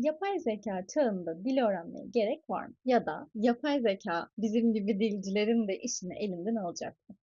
Yapay zeka çağında dil öğrenmeye gerek var mı? Ya da yapay zeka bizim gibi dilcilerin de işini elinden alacak mı?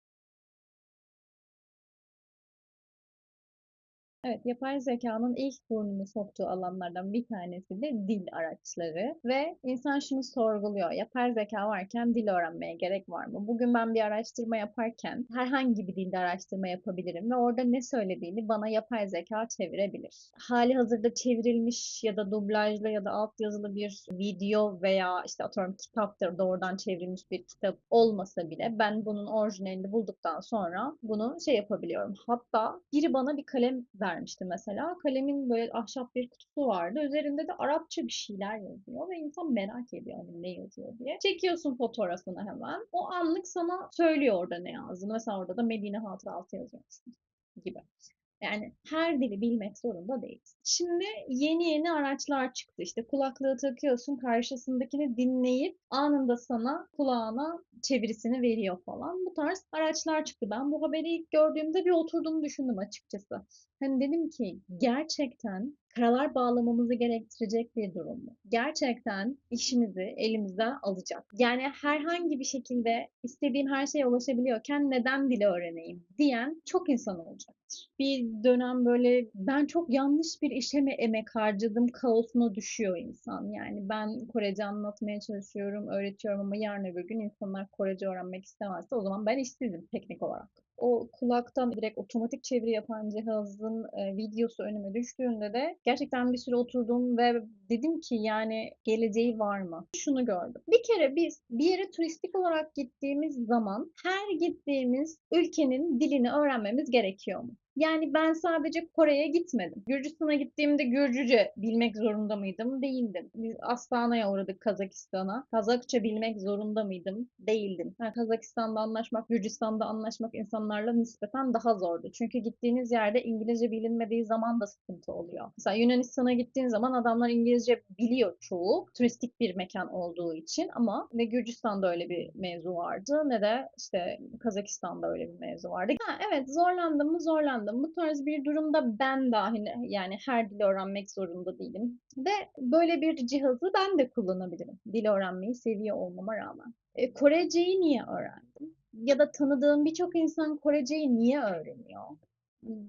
Evet, yapay zekanın ilk burnunu soktuğu alanlardan bir tanesi de dil araçları ve insan şunu sorguluyor. Yapay zeka varken dil öğrenmeye gerek var mı? Bugün ben bir araştırma yaparken herhangi bir dilde araştırma yapabilirim ve orada ne söylediğini bana yapay zeka çevirebilir. Hali hazırda çevrilmiş ya da dublajlı ya da altyazılı bir video veya işte atıyorum kitaptır, doğrudan çevrilmiş bir kitap olmasa bile ben bunun orijinalini bulduktan sonra bunu şey yapabiliyorum. Hatta biri bana bir kalem vermişti mesela. Kalemin böyle ahşap bir kutusu vardı. Üzerinde de Arapça bir şeyler yazıyor ve insan merak ediyor hani ne yazıyor diye. Çekiyorsun fotoğrafını hemen. O anlık sana söylüyor orada ne yazdığını. Mesela orada da Medine Hatırası yazıyor gibi. Yani her dili bilmek zorunda değiliz. Şimdi yeni araçlar çıktı. İşte kulaklığı takıyorsun, karşısındakini dinleyip anında sana kulağına çevirisini veriyor falan. Bu tarz araçlar çıktı. Ben bu haberi ilk gördüğümde bir oturduğumu düşündüm açıkçası. Hani dedim ki gerçekten karalar bağlamamızı gerektirecek bir durum mu? Gerçekten işimizi elimizden alacak. Yani herhangi bir şekilde istediğim her şeye ulaşabiliyorken neden dili öğreneyim diyen çok insan olacaktır. Bir dönem böyle ben çok yanlış bir işe mi emek harcadım kaosuna düşüyor insan. Yani ben Korece anlatmaya çalışıyorum, öğretiyorum ama yarın öbür gün insanlar Korece öğrenmek istemezse o zaman ben işsizim teknik olarak. O kulaktan direkt otomatik çeviri yapan cihazın videosu önüme düştüğünde de gerçekten bir süre oturdum ve dedim ki yani geleceği var mı? Şunu gördüm. Bir kere biz bir yere turistik olarak gittiğimiz zaman her gittiğimiz ülkenin dilini öğrenmemiz gerekiyor mu? Yani ben sadece Kore'ye gitmedim. Gürcistan'a gittiğimde Gürcüce bilmek zorunda mıydım? Değildim. Biz Astana'ya uğradık, Kazakistan'a. Kazakça bilmek zorunda mıydım? Değildim. Yani Kazakistan'da anlaşmak, Gürcistan'da anlaşmak insanlarla nispeten daha zordu. Çünkü gittiğiniz yerde İngilizce bilinmediği zaman da sıkıntı oluyor. Mesela Yunanistan'a gittiğin zaman adamlar İngilizce biliyor çoğu. Turistik bir mekan olduğu için ama ne Gürcistan'da öyle bir mevzu vardı ne de işte Kazakistan'da öyle bir mevzu vardı. Ha, evet zorlandım mı zorlandım. Bu tarz bir durumda ben dahil yani her dili öğrenmek zorunda değilim. Ve böyle bir cihazı ben de kullanabilirim. Dil öğrenmeyi seviyor olmama rağmen. Koreceyi niye öğrendim? Ya da tanıdığım birçok insan Koreceyi niye öğreniyor?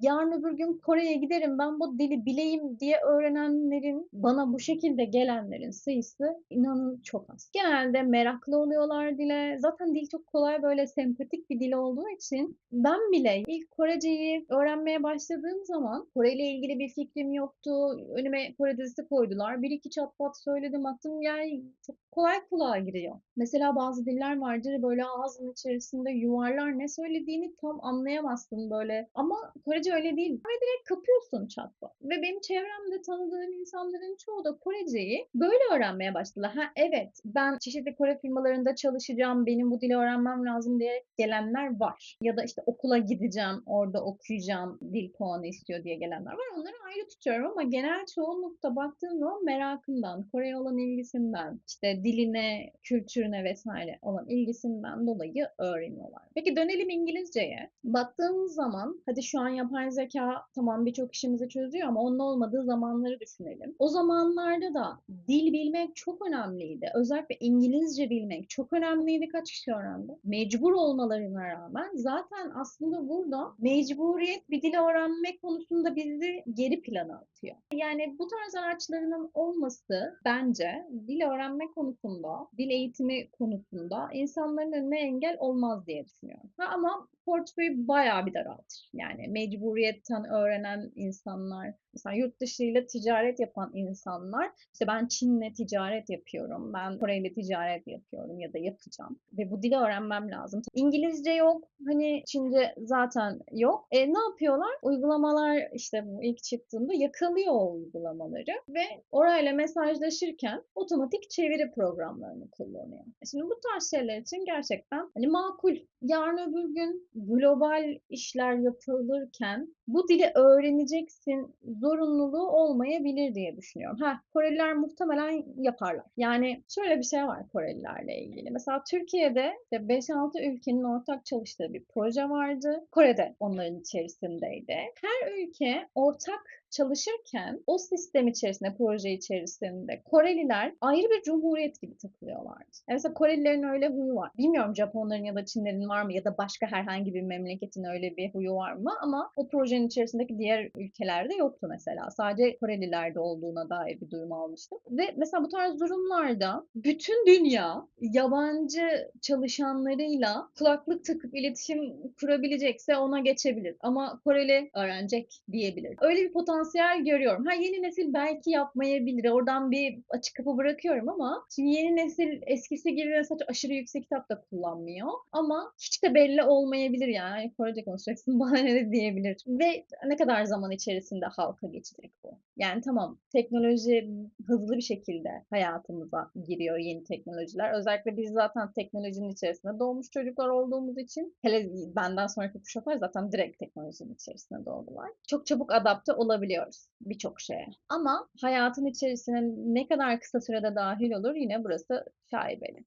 Yarın öbür gün Kore'ye giderim ben bu dili bileyim diye öğrenenlerin, bana bu şekilde gelenlerin sayısı inanın çok az. Genelde meraklı oluyorlar dile. Zaten dil çok kolay böyle sempatik bir dil olduğu için ben bile ilk Koreceyi öğrenmeye başladığım zaman Kore ile ilgili bir fikrim yoktu. Önüme Kore dizisi koydular. Bir iki çat pat söyledim attım yani çok kolay kulağa giriyor. Mesela bazı diller vardır böyle ağzın içerisinde yuvarlar ne söylediğini tam anlayamazsın böyle. Ama Korece öyle değil. Ve direkt kapıyorsun çat pat. Ve benim çevremde tanıdığım insanların çoğu da Koreceyi böyle öğrenmeye başladılar. Ha evet ben çeşitli Kore firmalarında çalışacağım, benim bu dili öğrenmem lazım diye gelenler var. Ya da işte okula gideceğim, orada okuyacağım, dil puanı istiyor diye gelenler var. Onları ayrı tutuyorum ama genel çoğunlukta baktığım zaman merakından, Kore'ye olan ilgisinden, işte diline, kültürüne vesaire olan ilgisinden dolayı öğreniyorlar. Peki dönelim İngilizceye. Baktığımız zaman hadi şu an yapay zeka tamam birçok işimizi çözüyor ama onun olmadığı zamanları düşünelim. O zamanlarda da dil bilmek çok önemliydi. Özellikle İngilizce bilmek çok önemliydi. Kaç kişi öğrendi? Mecbur olmalarına rağmen zaten aslında burada mecburiyet bir dili öğrenmek konusunda bizi geri plana atıyor. Yani bu tarz araçlarının olması bence dil öğrenme konusunda, dil eğitimi konusunda insanların önüne engel olmaz diye düşünüyorum. Ha, ama portföyü bayağı bir daraltır. Yani mecburiyetten öğrenen insanlar, mesela yurt dışı ile ticaret yapan insanlar, işte ben Çin'le ticaret yapıyorum, ben Kore'yle ticaret yapıyorum ya da yapacağım ve bu dili öğrenmem lazım. İngilizce yok, hani Çince zaten yok. Ne yapıyorlar? Uygulamalar işte bu ilk çıktığında yakalıyor o uygulamaları ve orayla mesajlaşırken otomatik çeviri programlarını kullanıyor. Şimdi bu tarz şeyler için gerçekten hani makul. Yarın öbür gün global işler yapılırken bu dili öğreneceksin zorunluluğu olmayabilir diye düşünüyorum. Koreliler muhtemelen yaparlar. Yani şöyle bir şey var Korelilerle ilgili. Mesela Türkiye'de işte 5-6 ülkenin ortak çalıştığı bir proje vardı. Kore'de onların içerisindeydi. Her ülke ortak çalışırken o sistem içerisinde, proje içerisinde Koreliler ayrı bir cumhuriyet gibi takılıyorlardı. Yani mesela Korelilerin öyle huyu var. Bilmiyorum Japonların ya da Çinlerin var mı ya da başka herhangi bir memleketin öyle bir huyu var mı ama o projenin içerisindeki diğer ülkelerde yoktu mesela. Sadece Korelilerde olduğuna dair bir duyum almıştım. Ve mesela bu tarz durumlarda bütün dünya yabancı çalışanlarıyla kulaklık takıp iletişim kurabilecekse ona geçebilir. Ama Koreli öğrenecek diyebilir. Öyle bir potansiyel görüyorum. Yeni nesil belki yapmayabilir. Oradan bir açık kapı bırakıyorum ama şimdi yeni nesil eskisi gibi mesela aşırı yüksek kitap da kullanmıyor. Ama hiç de belli olmayabilir yani. Korece konuşacaksın bana ne diyebilir. Ve ne kadar zaman içerisinde halka geçecek bu? Yani tamam teknoloji hızlı bir şekilde hayatımıza giriyor yeni teknolojiler. Özellikle biz zaten teknolojinin içerisinde doğmuş çocuklar olduğumuz için hele benden sonraki kuşaklar zaten direkt teknolojinin içerisinde doğdular. Çok çabuk adapte olabiliyoruz birçok şeye. Ama hayatın içerisine ne kadar kısa sürede dahil olur yine burası şaibeli.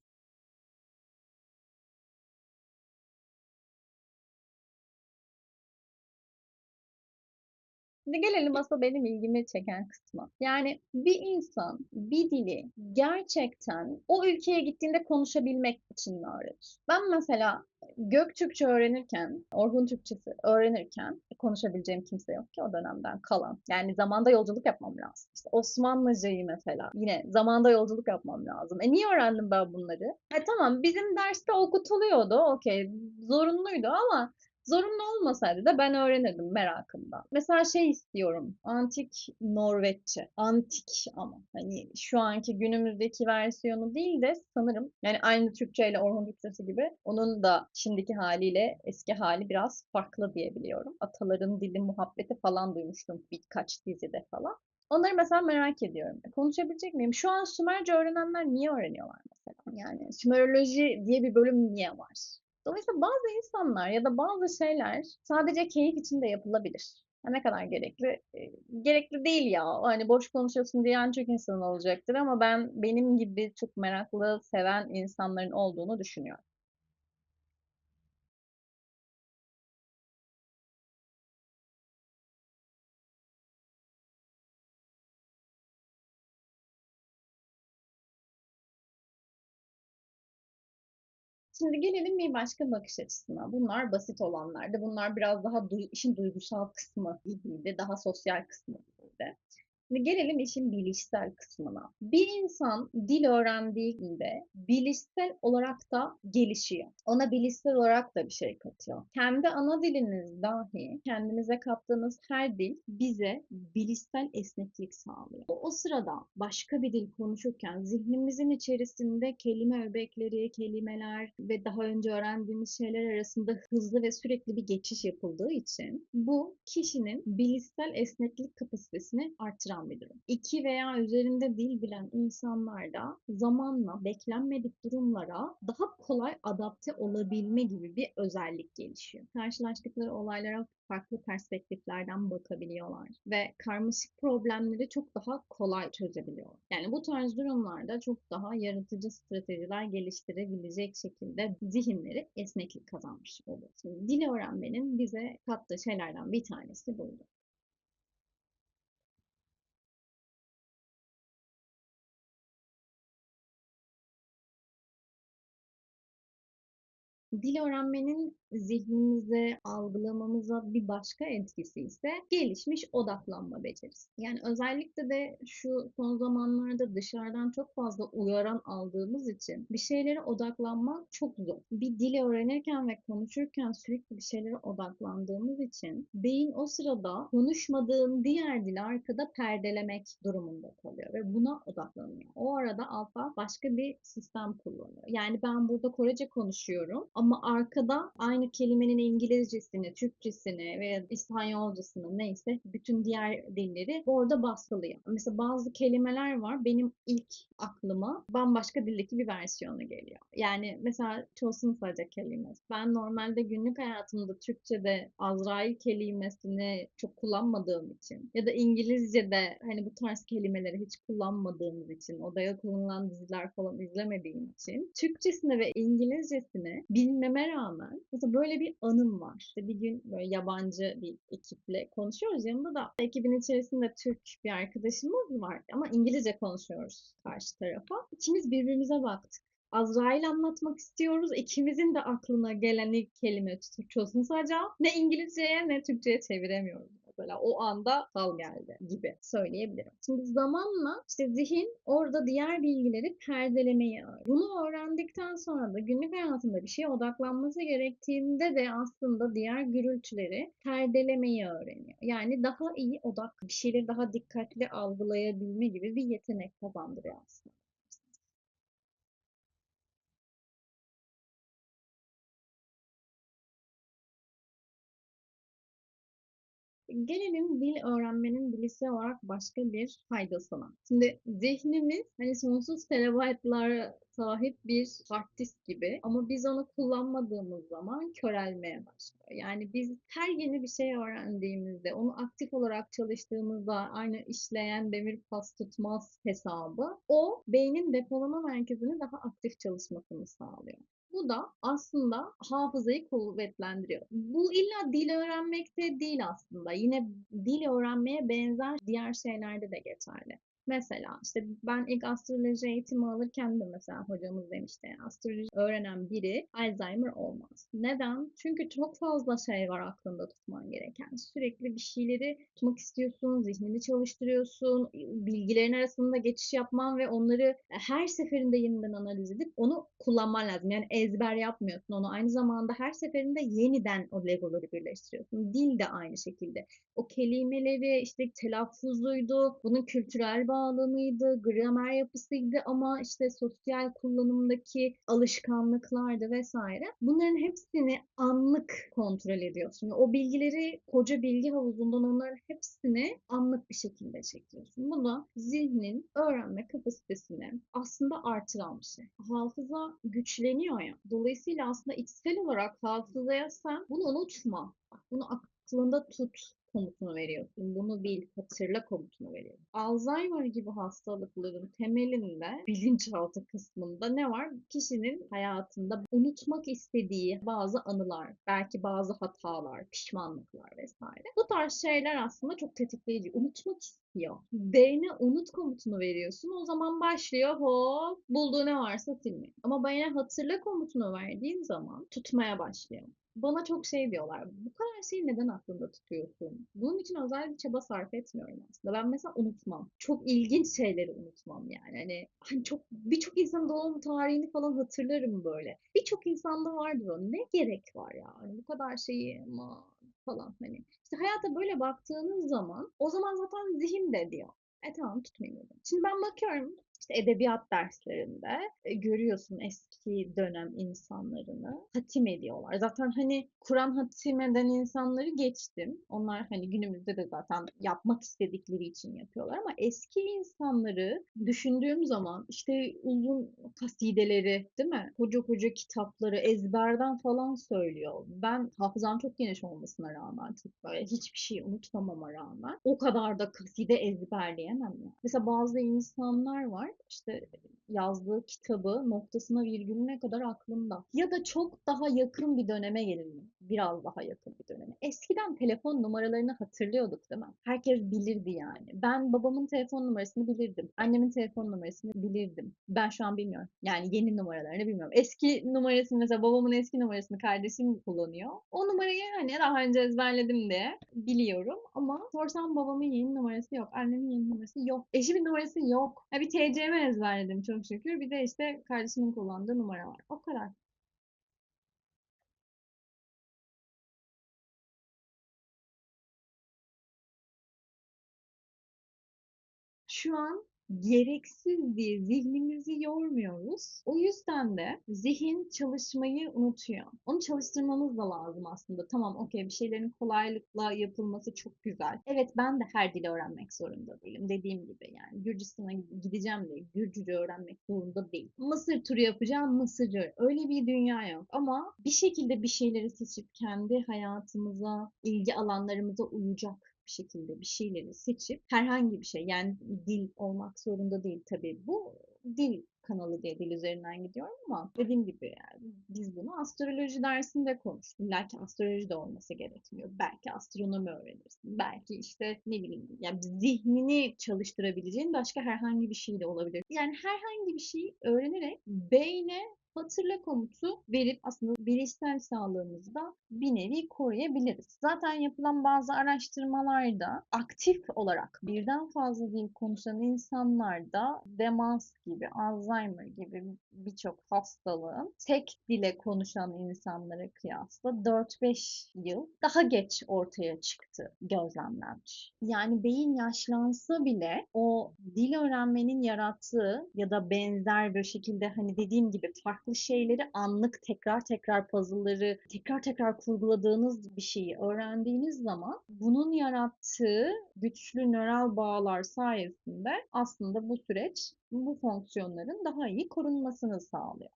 Şimdi gelelim asıl benim ilgimi çeken kısma. Yani bir insan bir dili gerçekten o ülkeye gittiğinde konuşabilmek için mi öğrenir? Ben mesela Göktürkçe öğrenirken, Orhun Türkçesi öğrenirken konuşabileceğim kimse yok ki o dönemden kalan. Yani zamanda yolculuk yapmam lazım. İşte Osmanlıcayı mesela yine zamanda yolculuk yapmam lazım. Niye öğrendim ben bunları? Tamam bizim derste okutuluyordu, okey, zorunluydu ama zorunlu olmasaydı da ben öğrenirdim merakımdan. Mesela şey istiyorum. Antik Norveççe. Antik ama. Hani şu anki günümüzdeki versiyonu değil de sanırım yani aynı Türkçe ile Orhun Türkçesi gibi onun da şimdiki haliyle eski hali biraz farklı diyebiliyorum. Ataların dili muhabbeti falan duymuştum birkaç dizide falan. Onları mesela merak ediyorum. Konuşabilecek miyim? Şu an Sümerce öğrenenler niye öğreniyorlar mesela? Yani Sümeroloji diye bir bölüm niye var? Dolayısıyla bazı insanlar ya da bazı şeyler sadece keyif için de yapılabilir. Ne kadar gerekli? Gerekli değil ya. Hani boş konuşuyorsun diyen çok insan olacaktır ama benim gibi çok meraklı, seven insanların olduğunu düşünüyorum. Şimdi gelelim bir başka bakış açısına. Bunlar basit olanlardı. Bunlar biraz daha işin duygusal kısmı gibiydi. Daha sosyal kısmı gibiydi. Şimdi gelelim işin bilişsel kısmına. Bir insan dil öğrendiğinde bilişsel olarak da gelişiyor. Ona bilişsel olarak da bir şey katıyor. Kendi ana diliniz dahi kendinize kattığınız her dil bize bilişsel esneklik sağlıyor. O sırada başka bir dil konuşurken zihnimizin içerisinde kelime öbekleri, kelimeler ve daha önce öğrendiğimiz şeyler arasında hızlı ve sürekli bir geçiş yapıldığı için bu kişinin bilişsel esneklik kapasitesini artıran bir durum. İki veya üzerinde dil bilen insanlar da zamanla beklenmedik durumlara daha kolay adapte olabilme gibi bir özellik gelişiyor. Karşılaştıkları olaylara farklı perspektiflerden bakabiliyorlar ve karmaşık problemleri çok daha kolay çözebiliyorlar. Yani bu tarz durumlarda çok daha yaratıcı stratejiler geliştirebilecek şekilde zihinleri esneklik kazanmış oluyor. Şimdi dil öğrenmenin bize kattığı şeylerden bir tanesi buydu. Dil öğrenmenin zihnimize, algılamamıza bir başka etkisi ise gelişmiş odaklanma becerisi. Yani özellikle de şu son zamanlarda dışarıdan çok fazla uyaran aldığımız için bir şeylere odaklanmak çok zor. Bir dili öğrenirken ve konuşurken sürekli bir şeylere odaklandığımız için beyin o sırada konuşmadığın diğer dili arkada perdelemek durumunda kalıyor ve buna odaklanıyor. O arada alfa başka bir sistem kullanıyor. Yani ben burada Korece konuşuyorum Ama arkada aynı kelimenin İngilizcesini, Türkçesini veya İspanyolcasını neyse bütün diğer dilleri orada bastırılıyor. Mesela bazı kelimeler var benim ilk aklıma bambaşka dildeki bir versiyonu geliyor. Yani mesela çosun saca kelimesi. Ben normalde günlük hayatımda Türkçe'de Azrail kelimesini çok kullanmadığım için ya da İngilizce'de hani bu tarz kelimeleri hiç kullanmadığımız için, odaya konulan diziler falan izlemediğim için Türkçesini ve İngilizcesini bilmeme rağmen mesela böyle bir anım var. İşte bir gün böyle yabancı bir ekiple konuşuyoruz. Yanında da ekibin içerisinde Türk bir arkadaşımız var ama İngilizce konuşuyoruz karşı tarafa. İkimiz birbirimize baktık. Azrail anlatmak istiyoruz. İkimizin de aklına gelen ilk kelime Türkçe sadece ne İngilizceye ne Türkçe'ye çeviremiyoruz. Mesela o anda fal geldi gibi söyleyebilirim. Şimdi zamanla işte zihin orada diğer bilgileri perdelemeyi öğreniyor. Bunu öğrendikten sonra da günlük hayatında bir şeye odaklanması gerektiğinde de aslında diğer gürültüleri perdelemeyi öğreniyor. Yani daha iyi bir şeyleri daha dikkatli algılayabilme gibi bir yetenek kazandırıyor aslında. Gelelim dil öğrenmenin bilişsel olarak başka bir faydasına. Şimdi zihnimiz hani sonsuz terabaytlara sahip bir hard disk gibi ama biz onu kullanmadığımız zaman körelmeye başlıyor. Yani biz her yeni bir şey öğrendiğimizde, onu aktif olarak çalıştığımızda aynı işleyen demir pas tutmaz hesabı o beynin depolama merkezini daha aktif çalışmasını sağlıyor. Bu da aslında hafızayı kuvvetlendiriyor. Bu illa dil öğrenmekte değil aslında. Yine dil öğrenmeye benzer diğer şeylerde de geçerli. Mesela işte ben ilk astroloji eğitimi alırken de mesela hocamız demişti yani astroloji öğrenen biri Alzheimer olmaz. Neden? Çünkü çok fazla şey var aklında tutman gereken. Sürekli bir şeyleri tutmak istiyorsun, zihnini çalıştırıyorsun, bilgilerin arasında geçiş yapman ve onları her seferinde yeniden analiz edip onu kullanman lazım. Yani ezber yapmıyorsun onu. Aynı zamanda her seferinde yeniden o legoları birleştiriyorsun. Dil de aynı şekilde. O kelimeleri işte telaffuzuydu, bunun kültürel bağlamıydı, gramer yapısıydı ama işte sosyal kullanımdaki alışkanlıklardı vesaire. Bunların hepsini anlık kontrol ediyorsun. O bilgileri koca bilgi havuzundan onların hepsini anlık bir şekilde çekiyorsun. Bu da zihnin öğrenme kapasitesini aslında artıran bir şey. Hafıza güçleniyor ya. Dolayısıyla aslında içsel olarak hafızaya sen bunu unutma. Bunu aklında tut komutunu veriyorsun. Bunu bil, hatırla komutunu veriyorsun. Alzheimer gibi hastalıkların temelinde bilinçaltı kısmında ne var? Kişinin hayatında unutmak istediği bazı anılar, belki bazı hatalar, pişmanlıklar vesaire. Bu tarz şeyler aslında çok tetikleyici. Unutmak istiyor. Beyne unut komutunu veriyorsun. O zaman başlıyor hop bulduğu ne varsa silmeye. Ama beyne hatırla komutunu verdiğin zaman tutmaya başlıyor. Bana çok şey diyorlar. Bu kadar şeyi neden aklında tutuyorsun? Bunun için özel bir çaba sarf etmiyorum aslında. Ben mesela unutmam. Çok ilginç şeyleri unutmam yani. Hani çok birçok insanın doğum tarihini falan hatırlarım böyle. Birçok insanda vardır o. Ne gerek var ya? Hani bu kadar şeyi ama falan hani. İşte hayata böyle baktığınız zaman o zaman zaten zihin de diyor. Tamam tutmayayım dedim. Şimdi ben bakıyorum işte edebiyat derslerinde görüyorsun eski dönem insanlarını hatim ediyorlar. Zaten hani Kur'an hatim eden insanları geçtim. Onlar hani günümüzde de zaten yapmak istedikleri için yapıyorlar ama eski insanları düşündüğüm zaman işte uzun kasideleri değil mi? Koca koca kitapları ezberden falan söylüyor. Ben hafızam çok geniş olmasına rağmen çok böyle hiçbir şey unutmamama rağmen o kadar da kaside ezberleyemem ya. Mesela bazı insanlar var işte yazdığı kitabı noktasına virgülüne kadar aklımda. Ya da çok daha yakın bir döneme gelin. Biraz daha yakın bir döneme. Eskiden telefon numaralarını hatırlıyorduk değil mi? Herkes bilirdi yani. Ben babamın telefon numarasını bilirdim. Annemin telefon numarasını bilirdim. Ben şu an bilmiyorum. Yani yeni numaralarını bilmiyorum. Eski numarasını mesela babamın eski numarasını kardeşim kullanıyor. O numarayı hani daha önce ezberledim diye biliyorum ama sorsam babamın yeni numarası yok. Annemin yeni numarası yok. Eşimin numarası yok. Bir TC'mi ezberledim çok şükür. Bir de işte kardeşimin kullandığı numara var. O kadar. Şu an gereksiz diye zihnimizi yormuyoruz. O yüzden de zihin çalışmayı unutuyor. Onu çalıştırmamız da lazım aslında. Tamam, okey, bir şeylerin kolaylıkla yapılması çok güzel. Evet, ben de her dili öğrenmek zorunda değilim. Dediğim gibi yani Gürcistan'a gideceğim diye Gürcüce öğrenmek zorunda değil. Mısır turu yapacağım, Mısırcı. Öyle bir dünya yok. Ama bir şekilde bir şeyleri seçip kendi hayatımıza, ilgi alanlarımıza uyacak bir şekilde bir şeyleri seçip herhangi bir şey, yani dil olmak zorunda değil tabii bu, dil kanalı diye dil üzerinden gidiyorum ama dediğim gibi yani biz bunu astroloji dersinde konuştuk. İlla ki astroloji de olması gerekmiyor. Belki astronomi öğrenirsin. Belki işte ne bileyim yani zihnini çalıştırabileceğin başka herhangi bir şey de olabilir. Yani herhangi bir şeyi öğrenerek beyne hatırla komutu verip aslında bilişsel sağlığımızı da bir nevi koruyabiliriz. Zaten yapılan bazı araştırmalarda aktif olarak birden fazla dil konuşan insanlarda demans gibi, Alzheimer gibi birçok hastalığın tek dile konuşan insanlara kıyasla 4-5 yıl daha geç ortaya çıktı gözlemlenmiş. Yani beyin yaşlansa bile o dil öğrenmenin yarattığı ya da benzer bir şekilde hani dediğim gibi farklı şeyleri anlık tekrar tekrar puzzle'ları tekrar tekrar kurguladığınız bir şeyi öğrendiğiniz zaman bunun yarattığı güçlü nöral bağlar sayesinde aslında bu süreç bu fonksiyonların daha iyi korunmasını sağlıyor.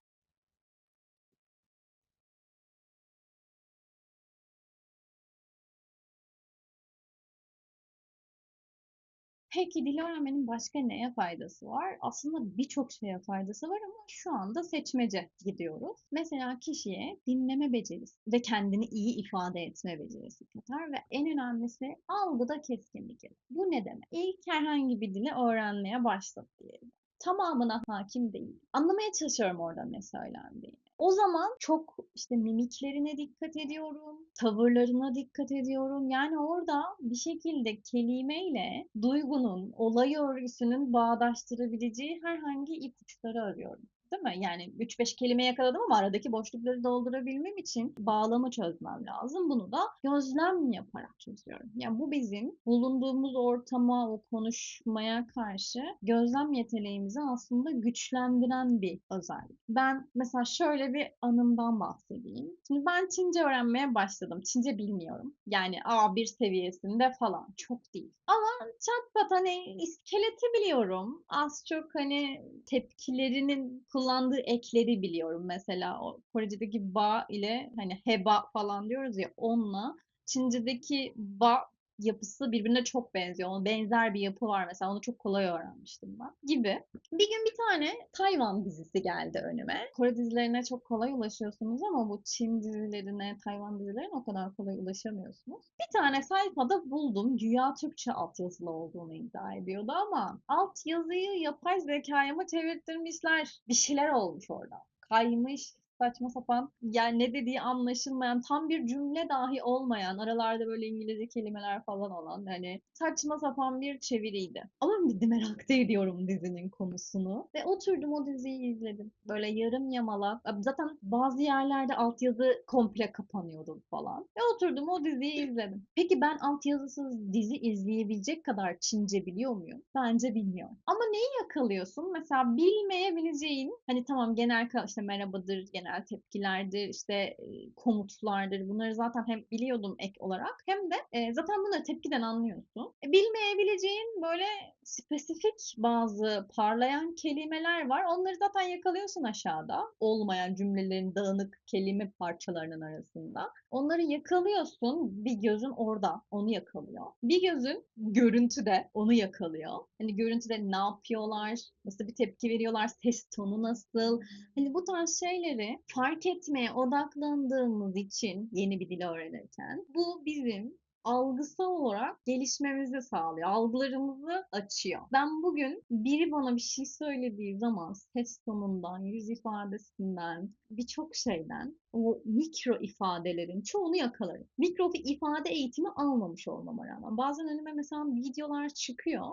Peki dil öğrenmenin başka neye faydası var? Aslında birçok şeye faydası var ama şu anda seçmece gidiyoruz. Mesela kişiye dinleme becerisi ve kendini iyi ifade etme becerisi katar ve en önemlisi algıda keskinlik gelir. Bu ne demek? İlk herhangi bir dili öğrenmeye başladı diyelim. Tamamına hakim değil. Anlamaya çalışıyorum orada ne söylendiğini. O zaman çok işte mimiklerine dikkat ediyorum, tavırlarına dikkat ediyorum. Yani orada bir şekilde kelimeyle duygunun, olay örgüsünün bağdaştırabileceği herhangi ipuçları arıyorum. Değil mi? Yani 3-5 kelime yakaladım ama aradaki boşlukları doldurabilmem için bağlamı çözmem lazım. Bunu da gözlem yaparak çözüyorum. Yani bu bizim bulunduğumuz ortama, o konuşmaya karşı gözlem yeteneğimizi aslında güçlendiren bir özellik. Ben mesela şöyle bir anımdan bahsedeyim. Şimdi ben Çince öğrenmeye başladım. Çince bilmiyorum. Yani A1 seviyesinde falan. Çok değil. Ama çat pat hani iskeleti biliyorum. Az çok hani tepkilerinin kullandığı ekleri biliyorum. Mesela o Korece'deki ba ile hani heba falan diyoruz ya, onunla Çince'deki ba yapısı birbirine çok benziyor. Onun benzer bir yapı var mesela. Onu çok kolay öğrenmiştim ben gibi. Bir gün bir tane Tayvan dizisi geldi önüme. Kore dizilerine çok kolay ulaşıyorsunuz ama bu Çin dizilerine, Tayvan dizilerine o kadar kolay ulaşamıyorsunuz. Bir tane sayfada buldum. Güya Türkçe altyazılı olduğunu iddia ediyordu ama altyazıyı yapay zekaya mı çevirttirmişler? Bir şeyler olmuş orada. Kaymış, saçma sapan, yani ne dediği anlaşılmayan, tam bir cümle dahi olmayan, aralarda böyle İngilizce kelimeler falan olan hani saçma sapan bir çeviriydi. Ama bir de merak da ediyorum dizinin konusunu. Ve oturdum o diziyi izledim. Böyle yarım yamalak. Zaten bazı yerlerde altyazı komple kapanıyordu falan. Ve oturdum o diziyi izledim. Peki ben altyazısız dizi izleyebilecek kadar Çince biliyor muyum? Bence bilmiyorum. Ama neyi yakalıyorsun? Mesela bilmeyebileceğin, hani tamam genel işte merhabadır, genel tepkilerdir, işte komutlardır. Bunları zaten hem biliyordum ek olarak hem de zaten bunları tepkiden anlıyorsun. Bilmeyebileceğin böyle spesifik bazı parlayan kelimeler var. Onları zaten yakalıyorsun aşağıda. Olmayan cümlelerin dağınık kelime parçalarının arasında. Onları yakalıyorsun. Bir gözün orada onu yakalıyor. Bir gözün görüntüde onu yakalıyor. Hani görüntüde ne yapıyorlar, nasıl bir tepki veriyorlar, ses tonu nasıl. Hani bu tarz şeyleri fark etmeye odaklandığımız için yeni bir dil öğrenirken bu bizim algısal olarak gelişmemizi sağlıyor. Algılarımızı açıyor. Ben bugün biri bana bir şey söylediği zaman ses tonundan, yüz ifadesinden, birçok şeyden o mikro ifadelerin çoğunu yakalarım. Mikro ifade eğitimi almamış olmama rağmen. Bazen önüme mesela videolar çıkıyor.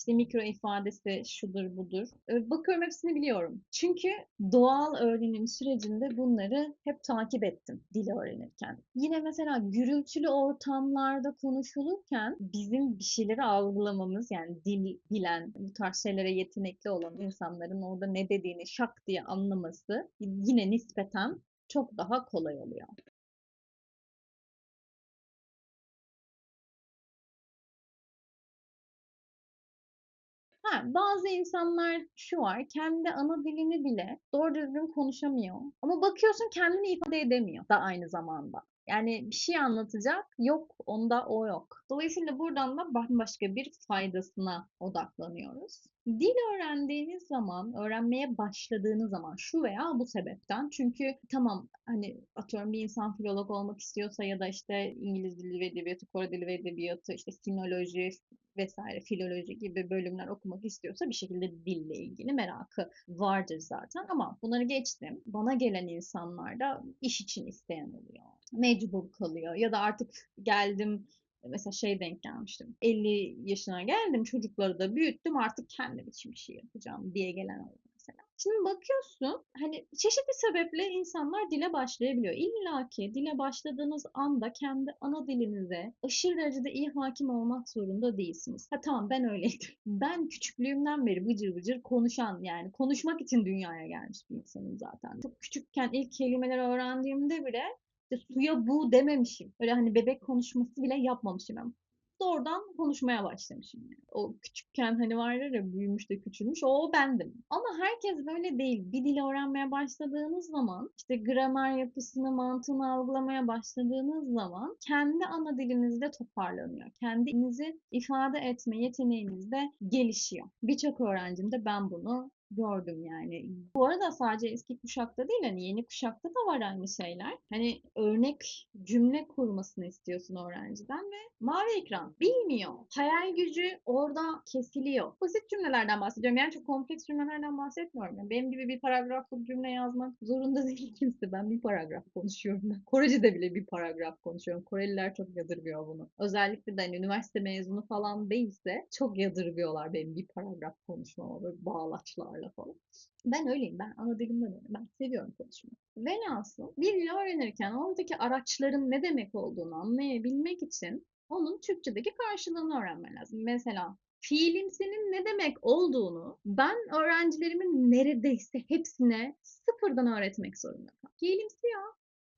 işte mikro ifadesi şudur budur. Bakıyorum hepsini biliyorum. Çünkü doğal öğrenim sürecinde bunları hep takip ettim dil öğrenirken. Yine mesela gürültülü ortamlarda konuşulurken bizim bir şeyleri algılamamız, yani dil bilen, bu tarz şeylere yetenekli olan insanların orada ne dediğini şak diye anlaması yine nispeten çok daha kolay oluyor. Ha, bazı insanlar şu var, kendi ana dilini bile doğru düzgün konuşamıyor. Ama bakıyorsun kendini ifade edemiyor da aynı zamanda. Yani bir şey anlatacak, yok onda o yok. Dolayısıyla buradan da bambaşka bir faydasına odaklanıyoruz. Dil öğrendiğiniz zaman, öğrenmeye başladığınız zaman şu veya bu sebepten. Çünkü tamam hani atıyorum bir insan filolog olmak istiyorsa ya da işte İngiliz dili ve edebiyatı, Kore dili ve edebiyatı, işte sinoloji, vesaire filoloji gibi bölümler okumak istiyorsa bir şekilde dille ilgili merakı vardır zaten ama bunları geçtim. Bana gelen insanlar da iş için isteyen oluyor. Mecbur kalıyor ya da artık geldim mesela şey denk gelmiştim. 50 yaşına geldim çocukları da büyüttüm artık kendim için bir şey yapacağım diye gelen oldu mesela. Şimdi bakıyorsun hani çeşitli sebeple insanlar dile başlayabiliyor. İlla ki dile başladığınız anda kendi ana dilinize aşırı derecede iyi hakim olmak zorunda değilsiniz. Ha tamam ben öyleydim. Ben küçüklüğümden beri bıcır bıcır konuşan, yani konuşmak için dünyaya gelmiş bir insanım zaten. Çok küçükken ilk kelimeleri öğrendiğimde bile işte suya bu dememişim. Öyle hani bebek konuşması bile yapmamışım ben. Doğrudan konuşmaya başlamışım yani. O küçükken hani vardır ya büyümüş de küçülmüş o bendim. Ama herkes böyle değil. Bir dili öğrenmeye başladığınız zaman işte gramer yapısını, mantığını algılamaya başladığınız zaman kendi ana dilinizde toparlanıyor. Kendinizi ifade etme yeteneğiniz de gelişiyor. Birçok öğrencimde ben bunu gördüm yani. Bu arada sadece eski kuşakta değil hani yeni kuşakta da var aynı şeyler. Hani örnek cümle kurmasını istiyorsun öğrenciden ve mavi ekran bilmiyor. Hayal gücü orada kesiliyor. Basit cümlelerden bahsediyorum. Yani çok kompleks cümlelerden bahsetmiyorum. Yani benim gibi bir paragraflık cümle yazmak zorunda değil kimse. Ben bir paragraf konuşuyorum. Ben Korece'de bile bir paragraf konuşuyorum. Koreliler çok yadırgıyor bunu. Özellikle de hani üniversite mezunu falan değilse çok yadırgıyorlar benim bir paragraf konuşmama böyle bağlaçlarla falan. Ben öyleyim. Ben ana dilimden öyle. Ben seviyorum konuşmayı. Velhasıl bir dil öğrenirken oradaki araçların ne demek olduğunu anlayabilmek için onun Türkçedeki karşılığını öğrenmen lazım. Mesela fiilimsinin ne demek olduğunu ben öğrencilerimin neredeyse hepsine sıfırdan öğretmek zorunda kaldım. Fiilimsi ya.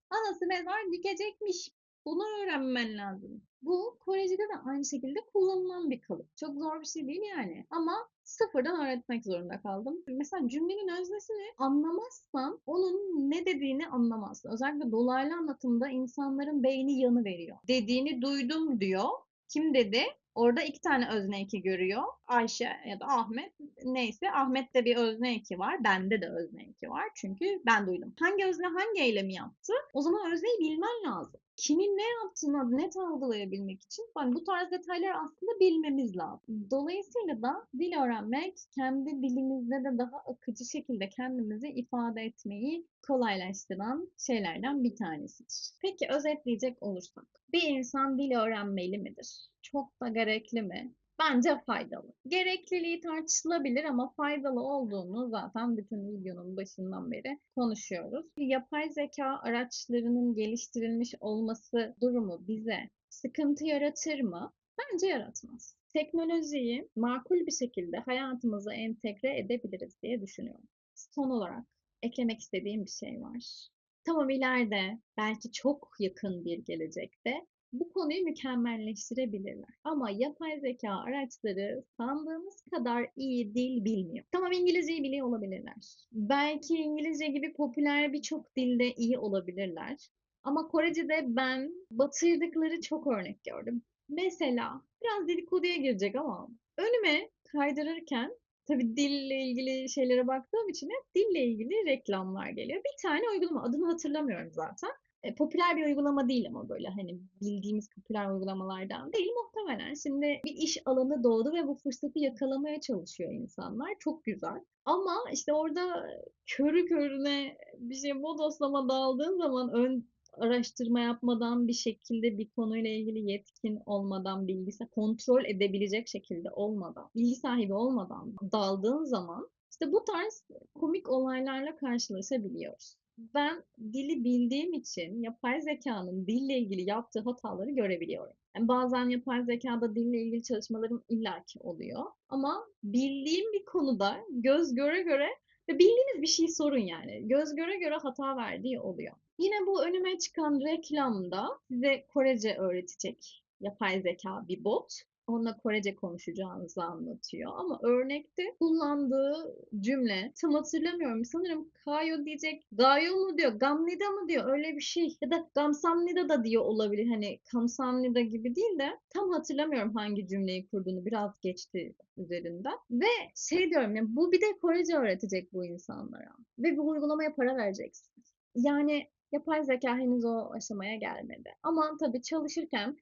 Anası mezar dikecekmiş. Bunu öğrenmen lazım. Bu Korece'de de aynı şekilde kullanılan bir kalıp. Çok zor bir şey değil yani. Ama sıfırdan öğretmek zorunda kaldım. Mesela cümlenin öznesini anlamazsan onun ne dediğini anlamazsın. Özellikle dolaylı anlatımda insanların beyni yanı veriyor. Dediğini duydum diyor. Kim dedi? Orada iki tane özne eki görüyor. Ayşe ya da Ahmet. Neyse Ahmet'te bir özne eki var. Bende de özne eki var. Çünkü ben duydum. Hangi özne hangi eylemi yaptı? O zaman özneyi bilmen lazım. Kimin ne yaptığını net algılayabilmek için yani bu tarz detayları aslında bilmemiz lazım. Dolayısıyla da dil öğrenmek kendi dilimizde de daha akıcı şekilde kendimizi ifade etmeyi kolaylaştıran şeylerden bir tanesidir. Peki özetleyecek olursak, bir insan dil öğrenmeli midir? Çok da gerekli mi? Bence faydalı. Gerekliliği tartışılabilir ama faydalı olduğunu zaten bütün videonun başından beri konuşuyoruz. Yapay zeka araçlarının geliştirilmiş olması durumu bize sıkıntı yaratır mı? Bence yaratmaz. Teknolojiyi makul bir şekilde hayatımıza entegre edebiliriz diye düşünüyorum. Son olarak eklemek istediğim bir şey var. Tamam ileride, belki çok yakın bir gelecekte bu konuyu mükemmelleştirebilirler. Ama yapay zeka araçları sandığımız kadar iyi dil bilmiyor. Tamam İngilizceyi biliyor olabilirler. Belki İngilizce gibi popüler birçok dilde iyi olabilirler. Ama Korece'de ben batırdıkları çok örnek gördüm. Mesela biraz dedikoduya girecek ama önüme kaydırırken tabii dille ilgili şeylere baktığım için hep dille ilgili reklamlar geliyor. Bir tane uygulama adını hatırlamıyorum zaten. Popüler bir uygulama değil ama böyle hani bildiğimiz popüler uygulamalardan değil muhtemelen. Şimdi bir iş alanı doğdu ve bu fırsatı yakalamaya çalışıyor insanlar. Çok güzel. Ama işte orada körü körüne bir şey bodoslama daldığın zaman araştırma yapmadan, bir şekilde bir konuyla ilgili yetkin olmadan, kontrol edebilecek şekilde olmadan, bilgi sahibi olmadan daldığın zaman işte bu tarz komik olaylarla karşılaşabiliyoruz. Ben dili bildiğim için yapay zekanın dille ilgili yaptığı hataları görebiliyorum. Yani bazen yapay zekada dille ilgili çalışmalarım illaki oluyor. Ama bildiğim bir konuda göz göre göre ve bildiğiniz bir şey sorun yani. Göz göre göre hata verdiği oluyor. Yine bu önüme çıkan reklamda size Korece öğretecek yapay zeka bir bot. Onunla Korece konuşacağınızı anlatıyor. Ama örnekte kullandığı cümle tam hatırlamıyorum. Sanırım Kayo diyecek. Gayo mu diyor, Gamnida mı diyor. Öyle bir şey. Ya da Gamsamnida da diyor olabilir. Hani Kamsamnida gibi değil de tam hatırlamıyorum hangi cümleyi kurduğunu. Biraz geçti üzerinden. Ve şey diyorum ya bu bir de Korece öğretecek bu insanlara. Ve bu uygulamaya para vereceksin. Yani yapay zeka henüz o aşamaya gelmedi. Ama tabii çalışırken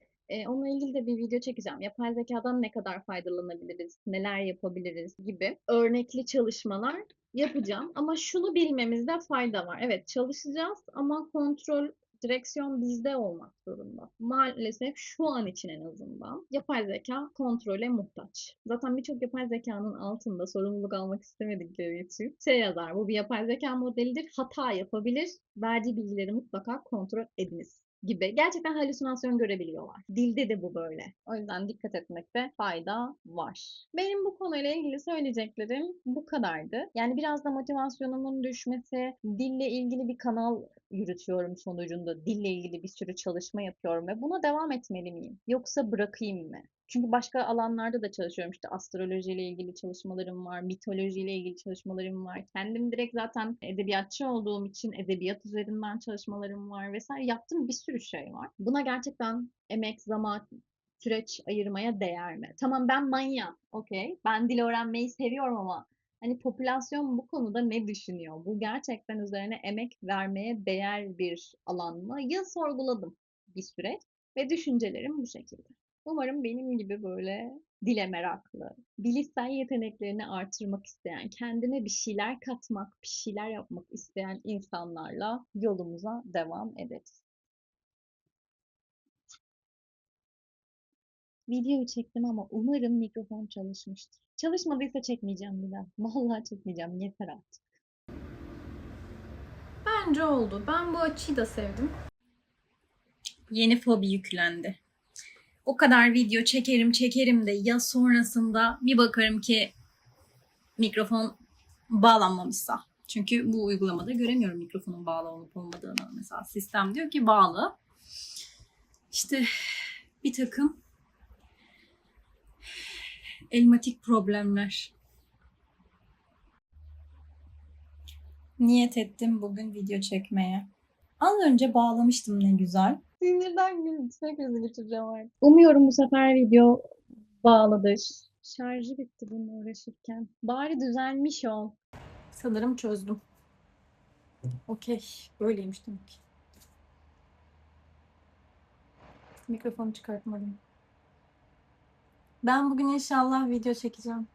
onunla ilgili de bir video çekeceğim. Yapay zekadan ne kadar faydalanabiliriz, neler yapabiliriz gibi örnekli çalışmalar yapacağım. Ama şunu bilmemizde fayda var. Evet çalışacağız ama kontrol, direksiyon bizde olmak zorunda. Maalesef şu an için en azından yapay zeka kontrole muhtaç. Zaten birçok yapay zekanın altında sorumluluk almak istemedikleri için şey yazar. Bu bir yapay zeka modelidir. Hata yapabilir. Verdiği bilgileri mutlaka kontrol ediniz gibi. Gerçekten halüsinasyon görebiliyorlar. Dilde de bu böyle. O yüzden dikkat etmekte fayda var. Benim bu konuyla ilgili söyleyeceklerim bu kadardı. Yani biraz da motivasyonumun düşmesi, dille ilgili bir kanal yürütüyorum sonucunda. Dille ilgili bir sürü çalışma yapıyorum ve buna devam etmeli miyim? Yoksa bırakayım mı? Çünkü başka alanlarda da çalışıyorum. İşte astrolojiyle ilgili çalışmalarım var, mitolojiyle ilgili çalışmalarım var. Kendim direkt zaten edebiyatçı olduğum için edebiyat üzerinden çalışmalarım var vesaire. Yaptığım bir sürü şey var. Buna gerçekten emek, zaman, süreç ayırmaya değer mi? Tamam ben manyağım, okey. Ben dil öğrenmeyi seviyorum ama hani popülasyon bu konuda ne düşünüyor? Bu gerçekten üzerine emek vermeye değer bir alan mı? Yıl sorguladım bir süreç ve düşüncelerim bu şekilde. Umarım benim gibi böyle dile meraklı, bilişsel yeteneklerini artırmak isteyen, kendine bir şeyler katmak, bir şeyler yapmak isteyen insanlarla yolumuza devam ederiz. Videoyu çektim ama umarım mikrofon çalışmıştır. Çalışmadıysa çekmeyeceğim bir daha. Vallahi çekmeyeceğim. Yeter artık. Bence oldu. Ben bu açıyı da sevdim. Yeni fobi yüklendi. O kadar video çekerim de ya sonrasında bir bakarım ki mikrofon bağlanmamışsa. Çünkü bu uygulamada göremiyorum mikrofonun bağlı olup olmadığını. Mesela sistem diyor ki bağlı. İşte bir takım elmatik problemler. Niyet ettim bugün video çekmeye. Az önce bağlamıştım ne güzel. Sinirden gülmek krizi geçireceğim artık. Umuyorum bu sefer video bağlıdır. Şarjı bitti bununla uğraşırken. Bari düzelmiş ol. Sanırım çözdüm. Okey. Böyleymiş demek ki. Mikrofonu çıkartmalıyım. Ben bugün inşallah video çekeceğim.